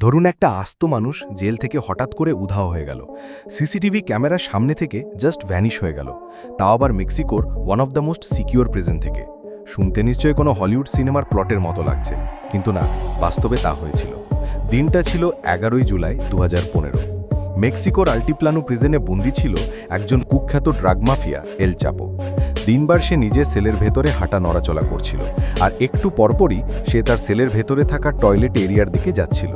ধরুন একটা আস্ত মানুষ জেল থেকে হঠাৎ করে উধাও হয়ে গেল। সিসিটিভি ক্যামেরার সামনে থেকে জাস্ট ভ্যানিশ হয়ে গেল, তাও আবার মেক্সিকোর one of the most secure prison থেকে। শুনতে নিশ্চয়ই কোনো হলিউড সিনেমার প্লটের মতো লাগছে, কিন্তু না, বাস্তবে তা হয়েছিল। দিনটা ছিল 11 জুলাই 2015। মেক্সিকোর আল্টিপ্লানো প্রিজনে বন্দী ছিল একজন কুখ্যাত ড্রাগ মাফিয়া এল চাপো। দিনবার সে নিজে সেলের ভেতরে হাঁটা নড়াচলা করছিল, আর একটু পরপরই সে তার সেলের ভেতরে থাকা টয়লেট এরিয়ার দিকে যাচ্ছিল।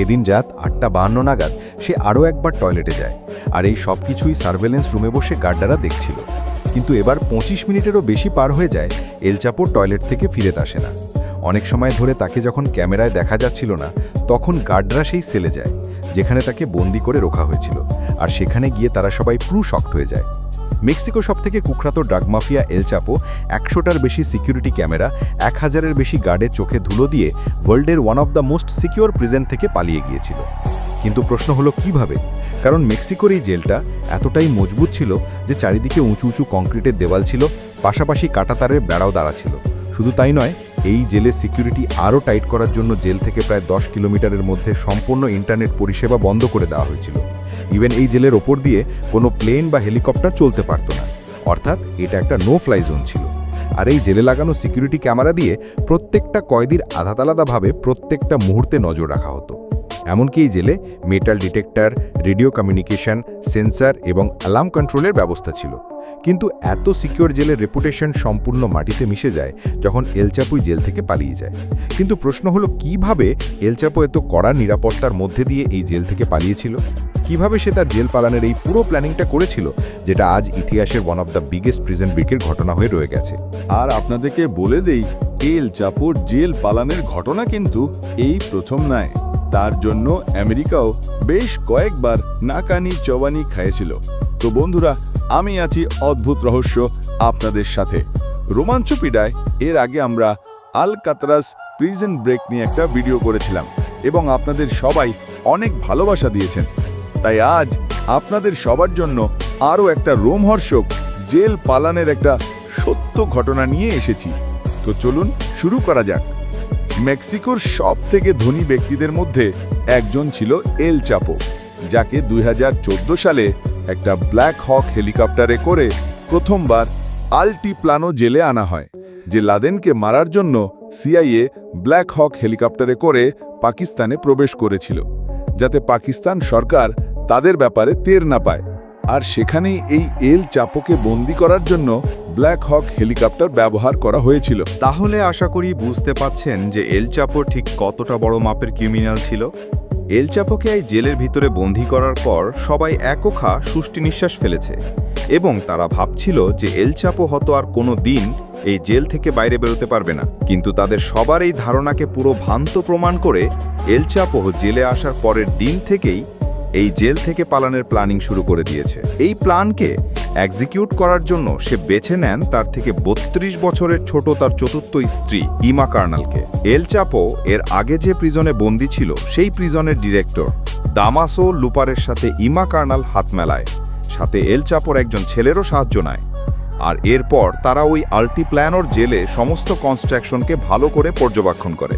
এদিন রাত 8:52 নাগাদ সে আরও একবার টয়লেটে যায়, আর এই সব কিছুই সার্ভেলেন্স রুমে বসে গার্ডাররা দেখছিল। কিন্তু এবার 25 মিনিটেরও বেশি পার হয়ে যায়, এল চাপো টয়লেট থেকে ফিরে আসে না। অনেক সময় ধরে তাকে যখন ক্যামেরায় দেখা যাচ্ছিল না, তখন গার্ডরা সেই সেলে যায় যেখানে তাকে বন্দি করে রাখা হয়েছিল, আর সেখানে গিয়ে তারা সবাই পুরো শকড হয়ে যায়। মেক্সিকো সবথেকে কুখ্যাত ড্রাগ মাফিয়া এল চাপো 100টার বেশি সিকিউরিটি ক্যামেরা, 1000-এর বেশি গার্ডের চোখে ধুলো দিয়ে ওয়ার্ল্ডের one of the most secure prison থেকে পালিয়ে গিয়েছিল। কিন্তু প্রশ্ন হলো কিভাবে? কারণ মেক্সিকোর এই জেলটা এতটাই মজবুত ছিল যে চারিদিকে উঁচু উঁচু কংক্রিটের দেওয়াল ছিল, পাশাপাশি কাঁটাতারের বেড়াও দাঁড়া ছিল। শুধু তাই নয়, এই জেলের সিকিউরিটি আরও টাইট করার জন্য জেল থেকে প্রায় 10 কিলোমিটারের মধ্যে সম্পূর্ণ ইন্টারনেট পরিষেবা বন্ধ করে দেওয়া হয়েছিল। ইভেন এই জেলের ওপর দিয়ে কোনো প্লেন বা হেলিকপ্টার চলতে পারত না, অর্থাৎ এটা একটা নো ফ্লাই জোন ছিল। আর এই জেলে লাগানো সিকিউরিটি ক্যামেরা দিয়ে প্রত্যেকটা কয়েদির আলাদাভাবে প্রত্যেকটা মুহূর্তে নজর রাখা হতো। এমনকি এই জেলে metal detector, radio communication, sensor এবং অ্যালার্ম কন্ট্রোলের ব্যবস্থা ছিল। কিন্তু এত সিকিউর জেলের রেপুটেশন সম্পূর্ণ মাটিতে মিশে যায় যখন এল চাপোই জেল থেকে পালিয়ে যায়। কিন্তু প্রশ্ন হলো কিভাবে এল চাপো এত কড়া নিরাপত্তার মধ্যে দিয়ে এই জেল থেকে পালিয়েছিল? কিভাবে সে তার জেল পালানোর এই পুরো প্ল্যানিংটা করেছিল, যেটা আজ ইতিহাসের one of the biggest prison ব্রেকের ঘটনা হয়ে রয়ে গেছে। আর আপনাদেরকে বলে দেই, এল চাপোর জেল পালানোর ঘটনা কিন্তু এই প্রথম নয়। তার জন্য আমেরিকাও বেশ কয়েকবার নাকানি চবানি খাইয়েছিল। তো বন্ধুরা, আমি আছি অদ্ভুত রহস্য আপনাদের সাথে। রোমাঞ্চপিডায় এর আগে আমরা আলকাতরাজ প্রিজন ব্রেক নিয়ে একটা ভিডিও করেছিলাম এবং আপনাদের সবাই অনেক ভালোবাসা দিয়েছেন। তাই আজ আপনাদের সবার জন্য আরও একটা রোমহর্ষক জেল পালানের একটা সত্য ঘটনা নিয়ে এসেছি। তো চলুন শুরু করা যাক। মেক্সিকোর সবথেকে ধনী ব্যক্তিদের মধ্যে একজন ছিল এল চাপো, যাকে 2014 সালে একটা ব্ল্যাক হক হেলিকপ্টারে করে প্রথমবার আল্টিপ্লানো জেলে আনা হয়। যে লাদেনকে মারার জন্য সিআইএ ব্ল্যাক হক হেলিকপ্টারে করে পাকিস্তানে প্রবেশ করেছিল, যাতে পাকিস্তান সরকার তাদের ব্যাপারে টের না পায়। আর সেখানেই এই এল চাপোকে বন্দি করার জন্য ব্ল্যাক হক হেলিকপ্টার ব্যবহার করা হয়েছিল। তাহলে আশা করি বুঝতে পারছেন যে এল চাপো ঠিক কতটা বড় মাপের ক্রিমিনাল ছিল। এল চাপোকে এই জেলের ভিতরে বন্দি করার পর সবাই একোখা সুষ্টি নিঃশ্বাস ফেলেছে, এবং তারা ভাবছিল যে এল চাপো হয়তো আর কোনো দিন এই জেল থেকে বাইরে বেরোতে পারবে না। কিন্তু তাদের সবার এই ধারণাকে পুরো ভ্রান্ত প্রমাণ করে এল চাপো জেলে আসার পরের দিন থেকেই এই জেল থেকে পালানোর প্ল্যানিং শুরু করে দিয়েছে। এই প্ল্যানকে এক্সিকিউট করার জন্য সে বেছে নেন তার থেকে 32 বছরের ছোট তার চতুর্থ স্ত্রী ইমা কার্নালকে। এল চাপো এর আগে যে প্রিজনে বন্দী ছিল সেই প্রিজনের ডিরেক্টর দামাসো লুপারের সাথে ইমা কার্নাল হাত মেলায়, সাথে এল চাপোর একজন ছেলেরও সাহায্য নেয়। আর এরপর তারা ওই আল্টিপ্ল্যানোর জেলে সমস্ত কনস্ট্রাকশনকে ভালো করে পর্যবেক্ষণ করে।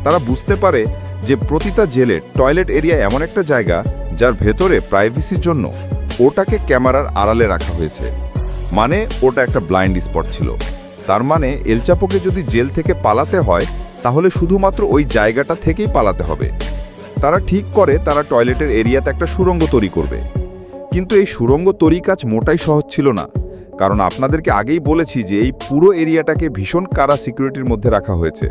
তারা বুঝতে পারে যে প্রতিটা জেলের টয়লেট এরিয়া এমন একটা জায়গা যার ভেতরে প্রাইভেসির জন্য ওটাকে ক্যামেরার আড়ালে রাখা হয়েছে, মানে ওটা একটা ব্লাইন্ড স্পট ছিল। তার মানে এল চাপোকে যদি জেল থেকে পালাতে হয় তাহলে শুধুমাত্র ওই জায়গাটা থেকেই পালাতে হবে। তারা ঠিক করে তারা টয়লেটের এরিয়াতে একটা সুড়ঙ্গ তৈরি করবে। কিন্তু এই সুড়ঙ্গ তৈরি কাজ মোটাই সহজ ছিল না, কারণ আপনাদেরকে আগেই বলেছি যে এই পুরো এরিয়াটাকে ভীষণ কারা সিকিউরিটির মধ্যে রাখা হয়েছে।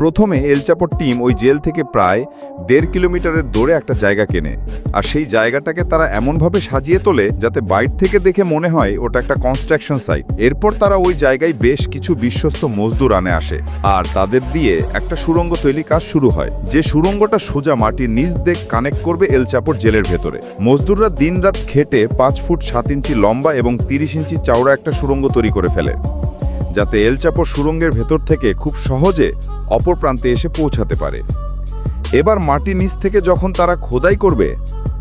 প্রথমে এল চাপোর টিম ওই জেল থেকে প্রায় 1.5 কিলোমিটারের দূরে একটা জায়গা কেনে, আর সেই জায়গাটাকে তারা এমনভাবে সাজিয়ে তোলে যাতে বাইরে থেকে দেখে মনে হয় ওটা একটা কনস্ট্রাকশন সাইট। এরপর তারা ওই জায়গায় বেশ কিছু বিশ্বস্ত মজদুর আনে আসে, আর তাদের দিয়ে একটা সুড়ঙ্গ তৈরি কাজ শুরু হয়, যে সুড়ঙ্গটা সোজা মাটির নিচ দিয়ে কানেক্ট করবে এল চাপোর জেলের ভেতরে। মজদুররা দিনরাত খেটে 5 ফুট 7 ইঞ্চি লম্বা এবং 30 ইঞ্চি চওড়া একটা সুড়ঙ্গ তৈরি করে ফেলে, যাতে এল চাপোর সুড়ঙ্গের ভেতর থেকে খুব সহজে অপর প্রান্তে এসে পৌঁছাতে পারে। এবার মাটির নিচ থেকে যখন তারা খোদাই করবে,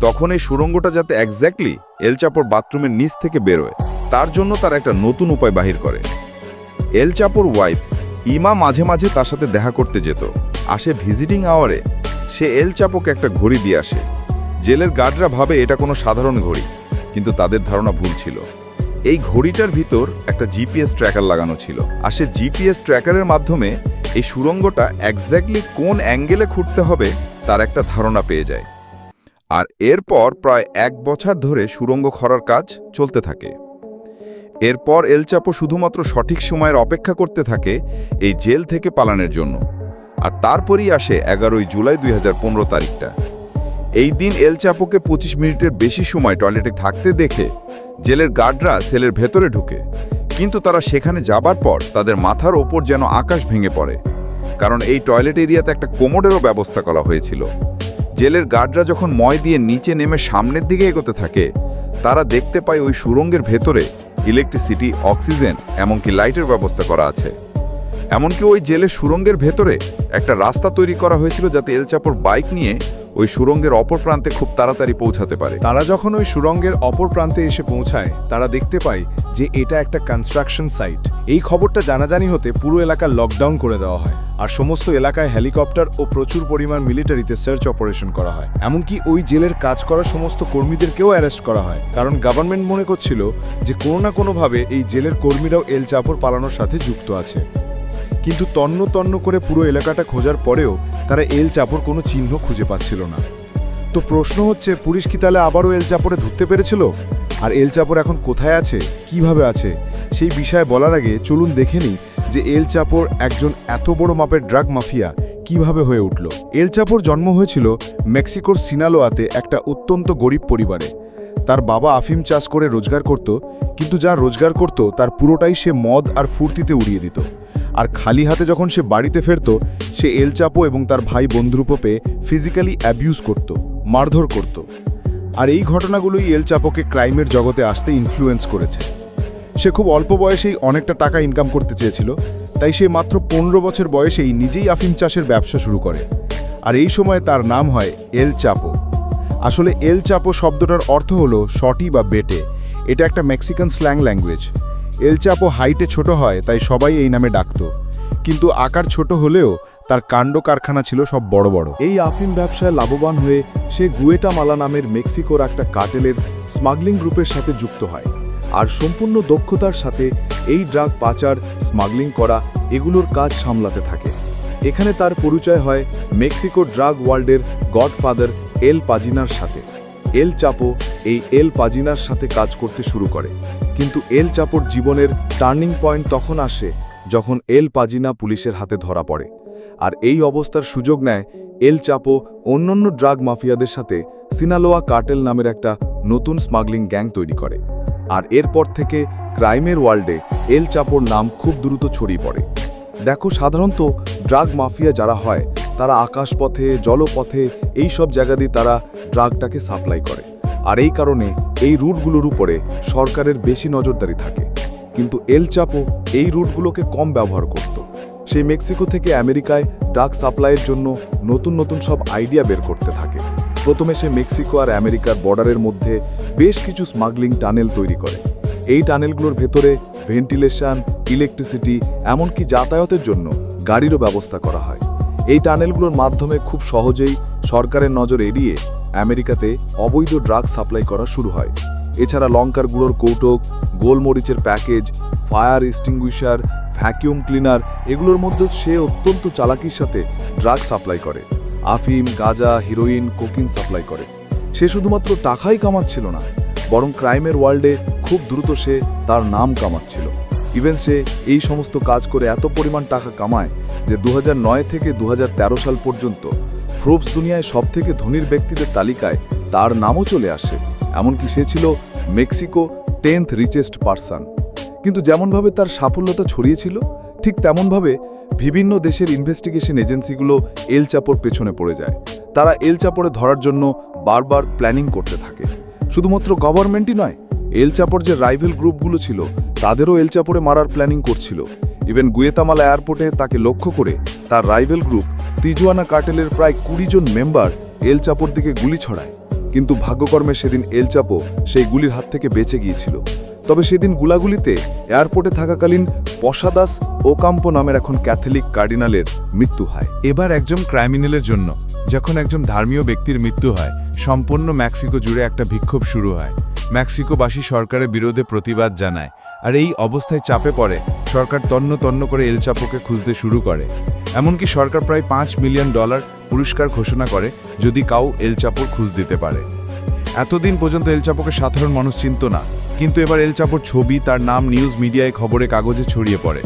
তখন এই সুড়ঙ্গটা যাতে এক্স্যাক্টলি এল চাপোর বাথরুমের নিচ থেকে বেরোয়, তার জন্য তারা একটা নতুন উপায় বাহির করে। এল চাপোর ওয়াইফ ইমা মাঝে মাঝে তার সাথে দেখা করতে যেত, আসে ভিজিটিং আওয়ারে। সে এল চাপোকে একটা ঘড়ি দিয়ে আসে। জেলের গার্ডরা ভাবে এটা কোনো সাধারণ ঘড়ি, কিন্তু তাদের ধারণা ভুল ছিল। এই ঘড়িটার ভিতর একটা জিপিএস ট্র্যাকার লাগানো ছিল, আর সে জিপিএস ট্র্যাকারের মাধ্যমে এই সুড়ঙ্গটা এক্স্যাক্টলি কোন অ্যাঙ্গেলে খুঁড়তে হবে তার একটা ধারণা পেয়ে যায়। আর এরপর প্রায় 1 বছর ধরে সুড়ঙ্গ খনার কাজ চলতে থাকে। এরপর এল চাপো শুধুমাত্র সঠিক সময়ের অপেক্ষা করতে থাকে এই জেল থেকে পালানোর জন্য। আর তারপরই আসে 11 জুলাই 2015 তারিখটা। এই দিন এল চাপোকে 25 মিনিটের বেশি সময় টয়লেটে থাকতে দেখে জেলের গার্ডরা সেলের ভেতরে ঢুকে, কিন্তু তারা সেখানে যাবার পর তাদের মাথার ওপর যেন আকাশ ভেঙে পড়ে, কারণ এই টয়লেট এরিয়াতে একটা কোমোডেরও ব্যবস্থা করা হয়েছিল। জেলের গার্ডরা যখন ময় দিয়ে নিচে নেমে সামনের দিকে এগোতে থাকে, তারা দেখতে পায় ওই সুড়ঙ্গের ভেতরে ইলেকট্রিসিটি, অক্সিজেন, এমনকি লাইটের ব্যবস্থা করা আছে। এমনকি ওই জেলের সুড়ঙ্গের ভেতরে একটা রাস্তা তৈরি করা হয়েছিল যাতে এল চাপোর বাইক নিয়ে ওই সুড়ঙ্গের অপর প্রান্তে খুব তাড়াতাড়ি পৌঁছাতে পারে। তারা যখন ওই সুড়ঙ্গের অপর প্রান্তে এসে পৌঁছায়, তারা দেখতে পায় যে এটা একটা কনস্ট্রাকশন সাইট। এই খবরটা জানাজানি হতে পুরো এলাকা লকডাউন করে দেওয়া হয়, আর সমস্ত এলাকায় হেলিকপ্টার ও প্রচুর পরিমাণ মিলিটারিতে সার্চ অপারেশন করা হয়। এমনকি ওই জেলের কাজ করা সমস্ত কর্মীদেরকেও অ্যারেস্ট করা হয়, কারণ গভর্নমেন্ট মনে করছিল যে কোনো না কোনোভাবে এই জেলের কর্মীরাও এল চাপোর পালানোর সাথে যুক্ত আছে। কিন্তু তন্ন তন্ন করে পুরো এলাকাটা খোঁজার পরেও তারা এল চাপোর কোনো চিহ্ন খুঁজে পাচ্ছিল না। তো প্রশ্ন হচ্ছে, পুলিশ কি তাহলে আবারও এল চাপোরে ধরতে পেরেছিল? আর এল চাপোর এখন কোথায় আছে, কিভাবে আছে, সেই বিষয়ে বলার আগে চলুন দেখে নিই যে এল চাপোর একজন এত বড় মাপের ড্রাগ মাফিয়া কিভাবে হয়ে উঠল। এল চাপোর জন্ম হয়েছিল মেক্সিকোর সিনালোয়াতে একটা অত্যন্ত গরিব পরিবারে। তার বাবা আফিম চাষ করে রোজগার করত, কিন্তু যা রোজগার করত তার পুরোটাই সে মদ আর ফুর্তিতে উড়িয়ে দিত। আর খালি হাতে যখন সে বাড়িতে ফেরত, সে এল চাপো এবং তার ভাই বন্ধুরূপে ফিজিক্যালি অ্যাবিউজ করত, মারধর করত। আর এই ঘটনাগুলোই এল চাপোকে ক্রাইমের জগতে আসতে ইনফ্লুয়েন্স করেছে। সে খুব অল্প বয়সেই অনেকটা টাকা ইনকাম করতে চেয়েছিল, তাই সে মাত্র 15 বছর বয়সেই নিজেই আফিম চাষের ব্যবসা শুরু করে। আর এই সময় তার নাম হয় এল চাপো। আসলে এল চাপো শব্দটার অর্থ হলো শটি বা বেটে। এটা একটা মেক্সিকান স্ল্যাং ল্যাঙ্গুয়েজ। এল চাপো হাইটে ছোট হয়, তাই সবাই এই নামে ডাকত, কিন্তু আকার ছোট হলেও তার কাণ্ড কারখানা ছিল সব বড় বড়। এই আফিম ব্যবসায় লাভবান হয়ে সে গুয়েটামালা নামের মেক্সিকোর একটা কার্টেলের স্মাগলিং গ্রুপের সাথে যুক্ত হয়, আর সম্পূর্ণ দক্ষতার সাথে এই ড্রাগ পাচার, স্মাগলিং করা, এগুলোর কাজ সামলাতে থাকে। এখানে তার পরিচয় হয় মেক্সিকোর ড্রাগ ওয়ার্ল্ডের গডফাদার এল পাজিনার সাথে। এল চাপো এই এল পাজিনার সাথে কাজ করতে শুরু করে, কিন্তু এল চাপোর জীবনের টার্নিং পয়েন্ট তখন আসে যখন এল পাজিনা পুলিশের হাতে ধরা পড়ে। আর এই অবস্থার সুযোগ নেয় এল চাপো অন্যান্য ড্রাগ মাফিয়াদের সাথে সিনালোয়া কার্টেল নামের একটা নতুন স্মাগলিং গ্যাং তৈরি করে। আর এরপর থেকে ক্রাইমের ওয়ার্ল্ডে এল চাপোর নাম খুব দ্রুত ছড়িয়ে পড়ে। দেখো, সাধারণত ড্রাগ মাফিয়া যারা হয় তারা আকাশপথে, জলপথে, এই সব জায়গা দিয়ে তারা ড্রাগটাকে সাপ্লাই করে, আর এই কারণে এই রুটগুলোর উপরে সরকারের বেশি নজরদারি থাকে। কিন্তু এল চাপো এই রুটগুলোকে কম ব্যবহার করত। সে মেক্সিকো থেকে আমেরিকায় ড্রাগ সাপ্লাইয়ের জন্য নতুন নতুন সব আইডিয়া বের করতে থাকে। প্রথমে সে মেক্সিকো আর আমেরিকার বর্ডারের মধ্যে বেশ কিছু স্মাগলিং টানেল তৈরি করে। এই টানেলগুলোর ভেতরে ভেন্টিলেশন, ইলেকট্রিসিটি, এমনকি যাতায়াতের জন্য গাড়িরও ব্যবস্থা করা হয়। এই টানেলগুলোর মাধ্যমে খুব সহজেই সরকারের নজর এড়িয়ে আমেরিকাতে অবৈধ ড্রাগ সাপ্লাই করা শুরু হয়। এছাড়া লঙ্কার গুঁড়োর কৌটো, গোলমরিচের package, fire extinguisher, vacuum cleaner, এগুলোর মধ্যে সে অত্যন্ত চালাকির সাথে ড্রাগ সাপ্লাই করে। আফিম, গাঁজা, হিরোইন, কোকিন সাপ্লাই করে। সে শুধুমাত্র টাকাই কামাচ্ছিল না, বরং ক্রাইমের ওয়ার্ল্ডে খুব দ্রুত সে তার নাম কামাচ্ছিল। ইভেন সে এই সমস্ত কাজ করে এত পরিমাণ টাকা কামায় যে 2009 থেকে 2013 সাল পর্যন্ত ফোর্বস দুনিয়ায় সবথেকে ধনীর ব্যক্তিদের তালিকায় তার নামও চলে আসে। এমনকি সে ছিল মেক্সিকো 10th রিচেস্ট পারসন। কিন্তু যেমনভাবে তার সাফল্যতা ছড়িয়েছিল, ঠিক তেমনভাবে বিভিন্ন দেশের ইনভেস্টিগেশন এজেন্সিগুলো এল চাপোর পেছনে পড়ে যায়। তারা এল চাপোরে ধরার জন্য বারবার প্ল্যানিং করতে থাকে। শুধুমাত্র গভর্নমেন্টই নয়, এল চাপোর যে রাইভেল গ্রুপগুলো ছিল তাদেরও এল চাপোরে মারার প্ল্যানিং করছিল। ইভেন গুয়েতামালা এয়ারপোর্টে তাকে লক্ষ্য করে তার রাইভেল গ্রুপ তিজুয়ানা কার্টেলের প্রায় 20 জন মেম্বার এল চাপোর দিকে গুলি ছড়ায়। কিন্তু ভাগ্যকর্মে সেদিন এল চাপো সেই গুলির হাত থেকে বেঁচে গিয়েছিল। তবে সেদিন গুলাগুলিতে এয়ারপোর্টে থাকাকালীন পসাদাস ওকাম্পো নামের এখন ক্যাথলিক কার্ডিনালের মৃত্যু হয়। এবার একজন ক্রাইমিনালের জন্য যখন একজন ধর্মীয় ব্যক্তির মৃত্যু হয় সম্পূর্ণ মেক্সিকো জুড়ে একটা বিক্ষোভ শুরু হয়। মেক্সিকোবাসী সরকারের বিরুদ্ধে প্রতিবাদ জানায়, আর এই অবস্থায় চাপে পড়ে সরকার তন্ন করে এল চাপোকে খুঁজতে শুরু করে। এমনকি সরকার প্রায় $5 মিলিয়ন পুরস্কার ঘোষণা করে যদি কাউ এল চাপোর খোঁজ দিতে পারে। এতদিন পর্যন্ত এল চাপোকে সাধারণ মানুষ চিনত না, কিন্তু এবার এল চাপোর ছবি, তার নাম নিউজ মিডিয়ায়, খবরে কাগজে ছড়িয়ে পড়ে।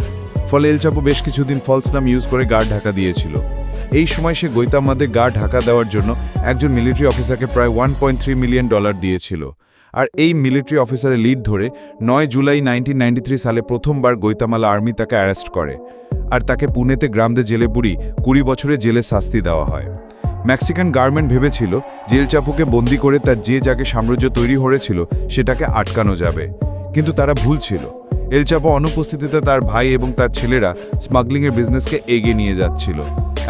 ফলে এল চাপো বেশ কিছুদিন ফলস নাম ইউজ করে গা ঢাকা দিয়েছিল। এই সময় সে গৈতামাদে গা ঢাকা দেওয়ার জন্য একজন মিলিটারি অফিসারকে প্রায় $1.3 মিলিয়ন দিয়েছিল। আর এই মিলিটারি অফিসারের লিড ধরে 9 জুলাই 1993 সালে প্রথমবার গৈতামালা আর্মি তাকে অ্যারেস্ট করে, আর তাকে পুনেতে গ্রামদে জেলে পুরি 20 বছরের জেলে শাস্তি দেওয়া হয়। মেক্সিকান গভর্নমেন্ট ভেবেছিল যে এল চাপোকে বন্দি করে তার যে জায়গায় সাম্রাজ্য তৈরি হয়েছিল সেটাকে আটকানো যাবে, কিন্তু তারা ভুল ছিল। এল চাপো অনুপস্থিতিতে তার ভাই এবং তার ছেলেরা স্মাগলিংয়ের বিজনেসকে এগিয়ে নিয়ে যাচ্ছিল।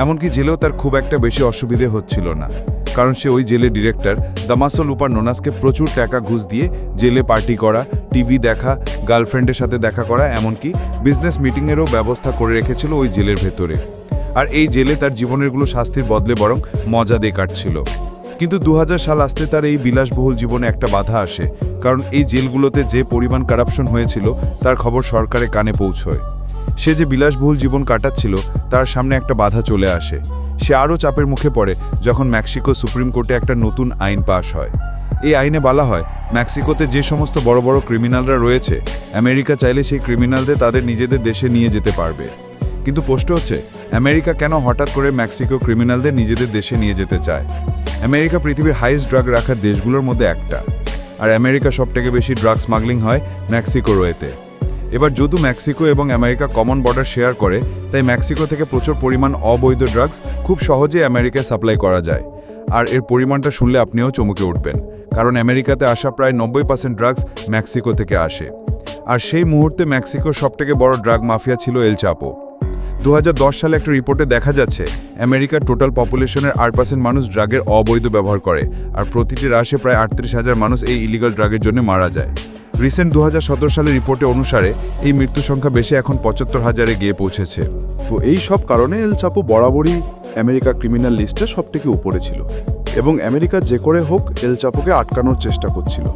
এমনকি জেলেও তার খুব একটা বেশি অসুবিধে হচ্ছিল না, কারণ সে ওই জেলের ডিরেক্টর দামাসো লুপার নোনাসকে প্রচুর টাকা ঘুষ দিয়ে জেলে পার্টি করা, টিভি দেখা, গার্লফ্রেন্ডের সাথে দেখা করা, এমনকি বিজনেস মিটিংয়েরও ব্যবস্থা করে রেখেছিল ওই জেলের ভেতরে। আর এই জেলে তার জীবনেরগুলো শাস্তির বদলে বরং মজা দিয়ে কাটছিল। কিন্তু 2000 সাল আসতে তার এই বিলাসবহুল জীবনে একটা বাধা আসে, কারণ এই জেলগুলোতে যে পরিমাণ কারাপশন হয়েছিল তার খবর সরকারের কানে পৌঁছয়। সে যে বিলাসবহুল জীবন কাটাচ্ছিল তার সামনে একটা বাধা চলে আসে। সে আরও চাপের মুখে পড়ে যখন মেক্সিকো সুপ্রিম কোর্টে একটা নতুন আইন পাশ হয়। এই আইনে বলা হয় মেক্সিকোতে যে সমস্ত বড় বড় ক্রিমিনালরা রয়েছে, আমেরিকা চাইলে সেই ক্রিমিনালদের তাদের নিজেদের দেশে নিয়ে যেতে পারবে। কিন্তু প্রশ্ন হচ্ছে, আমেরিকা কেন হঠাৎ করে মেক্সিকো ক্রিমিনালদের নিজেদের দেশে নিয়ে যেতে চায়? আমেরিকা পৃথিবীর হাইয়েস্ট ড্রাগ রাখার দেশগুলোর মধ্যে একটা, আর আমেরিকা সবথেকে বেশি ড্রাগ স্মাগলিং হয় মেক্সিকো রয়েতে। এবার যদিও মেক্সিকো এবং আমেরিকা কমন বর্ডার শেয়ার করে, তাই মেক্সিকো থেকে প্রচুর পরিমাণ অবৈধ ড্রাগস খুব সহজেই আমেরিকায় সাপ্লাই করা যায়। আর এর পরিমাণটা শুনলে আপনিও চমকে উঠবেন, কারণ আমেরিকাতে আসা প্রায় 90% ড্রাগস মেক্সিকো থেকে আসে। আর সেই মুহূর্তে মেক্সিকোর সবথেকে বড় ড্রাগ মাফিয়া ছিল এল চাপো। 2010 সালে একটা রিপোর্টে দেখা যাচ্ছে আমেরিকার টোটাল পপুলেশনের 8% মানুষ ড্রাগের অবৈধ ব্যবহার করে, আর প্রতিটি রাশে প্রায় 38,000 মানুষ এই ইলিগাল ড্রাগের জন্য মারা যায়। রিসেন্ট 2017 সালের রিপোর্টে অনুসারে এই মৃত্যু সংখ্যা বেশি এখন 75,000-এ গিয়ে পৌঁছেছে। তো এই সব কারণে এল চাপো বরাবরই আমেরিকা ক্রিমিনাল লিস্টে সবথেকে উপরে ছিল, এবং আমেরিকা যে করে হোক এল চাপোকে আটকানোর চেষ্টা করছিল।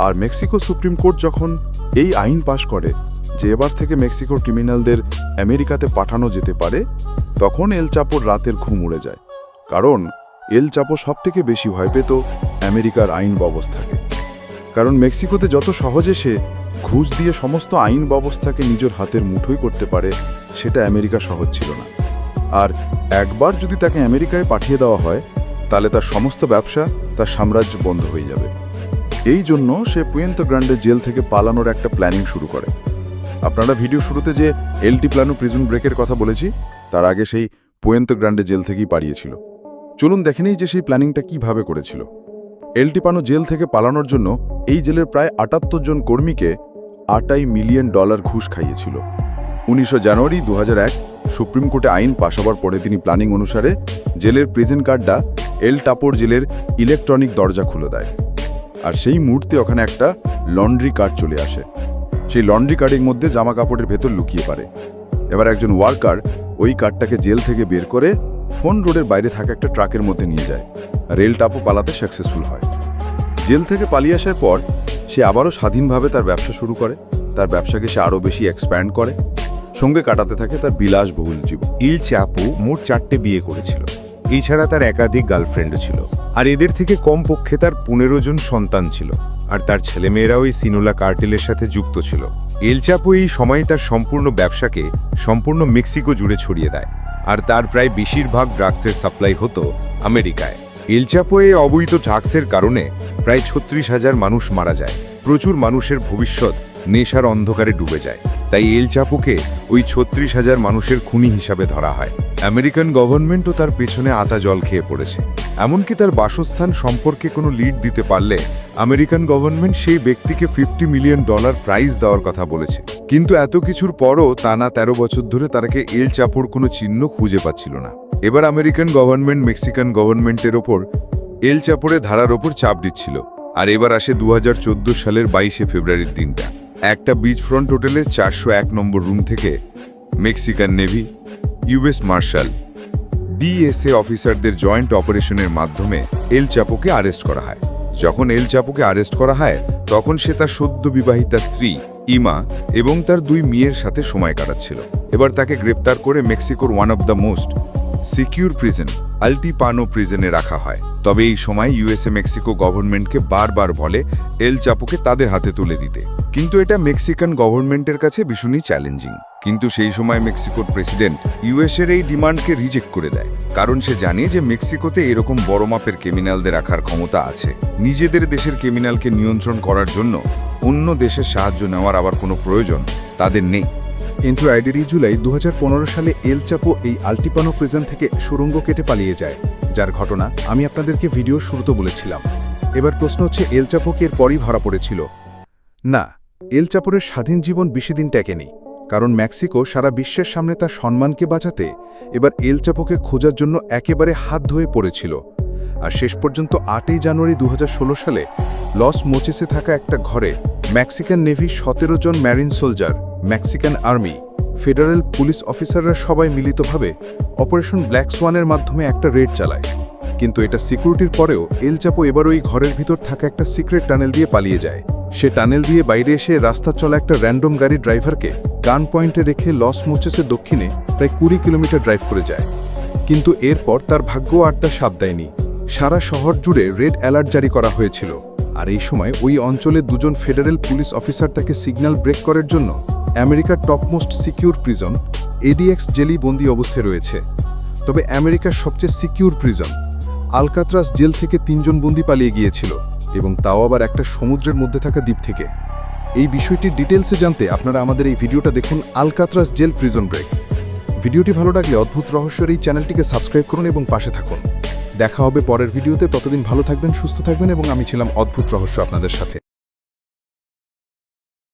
আর মেক্সিকো সুপ্রিম কোর্ট যখন এই আইন পাশ করে যে এবার থেকে মেক্সিকোর ক্রিমিনালদের আমেরিকাতে পাঠানো যেতে পারে, তখন এল চাপোর রাতের ঘুম উড়ে যায়। কারণ এল চাপো সবথেকে বেশি ভয় পেত আমেরিকার আইন ব্যবস্থাকে। কারণ মেক্সিকোতে যত সহজে সে ঘুষ দিয়ে সমস্ত আইন ব্যবস্থাকে নিজের হাতের মুঠোই করতে পারে, সেটা আমেরিকা সহজ ছিল না। আর একবার যদি তাকে আমেরিকায় পাঠিয়ে দেওয়া হয়, তাহলে তার সমস্ত ব্যবসা, তার সাম্রাজ্য বন্ধ হয়ে যাবে। এই জন্য সে পুয়েন্তে গ্রান্ডে জেল থেকে পালানোর একটা প্ল্যানিং শুরু করে। আপনারা ভিডিও শুরুতে যে এলটিপ্লানো প্রিজন ব্রেকের কথা বলেছি, তার আগে সেই পুয়েন্তে গ্রান্ডে জেল থেকেই পালিয়েছিল। চলুন দেখে নেই যে সেই প্ল্যানিংটা কিভাবে করেছিল। এলটিপানো জেল থেকে পালানোর জন্য এই জেলের প্রায় 78 জন কর্মীকে $28 মিলিয়ন ঘুষ খাইয়েছিল। 19 জানুয়ারি 2001 সুপ্রিম কোর্টে আইন পাশ হওয়ার পরে তিনি প্ল্যানিং অনুসারে জেলের প্রিজন কার্ডটা এল টাপোর জেলের ইলেকট্রনিক দরজা খুলে দেয়। আর সেই মুহূর্তে ওখানে একটা লন্ড্রি কার্ড চলে আসে। সেই লন্ড্রি কার্ডের মধ্যে জামা কাপড়ের ভেতর লুকিয়ে পারে। এবার একজন ওয়ার্কার ওই কার্ডটাকে জেল থেকে বের করে ফোন রোডের বাইরে থাকা একটা ট্রাকের মধ্যে নিয়ে যায়। রেল টাপো পালাতে সাকসেসফুল হয়। জেল থেকে পালিয়ে আসার পর সে আবারও স্বাধীনভাবে তার ব্যবসা শুরু করে। তার ব্যবসাকে সে আরও বেশি এক্সপ্যান্ড করে, সঙ্গে কাটাতে থাকে তার বিলাসবহুল জীবন। এল চাপো মোট 4টে বিয়ে করেছিল। এছাড়া তার একাধিক গার্লফ্রেন্ডও ছিল, আর এদের থেকে কমপক্ষে তার 15 জন সন্তান ছিল, আর তার ছেলেমেয়েরাও এই সিনোলা কার্টেলের সাথে যুক্ত ছিল। এল চাপো এই সময় তার সম্পূর্ণ ব্যবসাকে সম্পূর্ণ মেক্সিকো জুড়ে ছড়িয়ে দেয়, আর তার প্রায় বেশিরভাগ ড্রাগসের সাপ্লাই হতো আমেরিকায়। এল চাপো এই অবৈধ ড্রাগসের কারণে প্রায় 36,000 মানুষ মারা যায়। প্রচুর মানুষের ভবিষ্যৎ নেশার অন্ধকারে ডুবে যায়। তাই এল চাপোকে ওই 36,000 মানুষের খুনি হিসাবে ধরা হয়। আমেরিকান গভর্নমেন্টও তার পেছনে আতা জল খেয়ে পড়েছে। এমনকি তার বাসস্থান সম্পর্কে কোনো লিড দিতে পারলে আমেরিকান গভর্নমেন্ট সেই ব্যক্তিকে $50 মিলিয়ন প্রাইজ দেওয়ার কথা বলেছে। কিন্তু এত কিছুর পরও টানা 13 বছর ধরে তারাকে এল চাপোর কোনো চিহ্ন খুঁজে পাচ্ছিল না। এবার আমেরিকান গভর্নমেন্ট মেক্সিকান গভর্নমেন্টের ওপর এল চাপোরের ধারার ওপর চাপ দিচ্ছিল। আর এবার আসে 2014 সালের 22 ফেব্রুয়ারির দিনটা। একটা বিচ ফ্রন্ট হোটেলের 401 নম্বর রুম থেকে Mexican navy, US marshal DSA অফিসারদের জয়েন্ট অপারেশনের মাধ্যমে এল চাপোকে আরেস্ট করা হয়। যখন এল চাপোকে আরেস্ট করা হয় তখন সে তার সদ্য বিবাহিতা স্ত্রী ইমা এবং তার 2 মেয়ের সাথে সময় কাটাচ্ছিল। এবার তাকে গ্রেপ্তার করে মেক্সিকোর one of the most secure prison Altiplano প্রিজনে রাখা হয়। তবে এই সময় ইউএসএ মেক্সিকো গভর্নমেন্টকে বারবার বলে এল চাপোকে তাদের হাতে তুলে দিতে, কিন্তু এটা মেক্সিকান গভর্নমেন্টের কাছে ভীষণই চ্যালেঞ্জিং। কিন্তু সেই সময় মেক্সিকোর প্রেসিডেন্ট ইউএসএর এই ডিমান্ডকে রিজেক্ট করে দেয়, কারণ সে জানে যে মেক্সিকোতে এরকম বড় মাপের ক্রিমিনালদের রাখার ক্ষমতা আছে। নিজেদের দেশের ক্রিমিনালকে নিয়ন্ত্রণ করার জন্য অন্য দেশের সাহায্য নেওয়ার আবার কোনো প্রয়োজন তাদের নেই। কিন্তু 8 জুলাই 2015 সালে এল চাপো এই আল্টিপানো প্রিজন থেকে সুড়ঙ্গ কেটে পালিয়ে যায়, যার ঘটনা আমি আপনাদেরকে ভিডিও শুরুতে বলেছিলাম। এবার প্রশ্ন হচ্ছে, এল চাপো কি এরপরই ধরা পড়েছিল? না, এল চাপোর স্বাধীন জীবন বেশি দিন টেকেনি, কারণ মেক্সিকো সারা বিশ্বের সামনে তার সম্মানকে বাঁচাতে এবার এল চাপোকে খোঁজার জন্য একেবারে হাত ধুয়ে পড়েছিল। আর শেষ পর্যন্ত 8 জানুয়ারি 2016 সালে লস মোচেসে থাকা একটা ঘরে মেক্সিকান নেভির 17 জন marine soldier, Mexican army, federal police অফিসাররা সবাই মিলিতভাবে অপারেশন ব্ল্যাক সোয়ানের মাধ্যমে একটা রেড চালায়। কিন্তু এটা সিকিউরিটির পরেও এল চাপো এবার ওই ঘরের ভিতর থাকা একটা সিক্রেট টানেল দিয়ে পালিয়ে যায়। সে টানেল দিয়ে বাইরে এসে রাস্তা চলা একটা র্যান্ডম গাড়ির ড্রাইভারকে গান পয়েন্টে রেখে লস মোচেসের দক্ষিণে প্রায় 20 কিলোমিটার ড্রাইভ করে যায়। কিন্তু এরপর তার ভাগ্য আর তা সাথ দেয়নি। সারা শহর জুড়ে রেড অ্যালার্ট জারি করা হয়েছিল, আর এই সময় ওই অঞ্চলে 2 জন ফেডারেল পুলিশ অফিসার তাকে সিগন্যাল ব্রেক করার জন্য আমেরিকার topmost secure prison ADX jelly বন্দি অবস্থায় রয়েছে। তবে আমেরিকার সবচেয়ে সিকিউর প্রিজন আলকাত্রাস জেল থেকে 3 জন বন্দি পালিয়ে গিয়েছিল, এবং তাও আবার একটা সমুদ্রের মধ্যে থাকা দ্বীপ থেকে। এই বিষয়টির ডিটেলসে জানতে আপনারা আমাদের এই ভিডিওটা দেখুন, আলকাত্রাস জেল প্রিজন ব্রেক। ভিডিওটি ভালো লাগলে অদ্ভুত রহস্যের এই চ্যানেলটিকে সাবস্ক্রাইব করুন এবং পাশে থাকুন। দেখা হবে পরের ভিডিওতে। ততদিন ভালো থাকবেন, সুস্থ থাকবেন, এবং আমি ছিলাম অদ্ভুত রহস্য আপনাদের সাথে।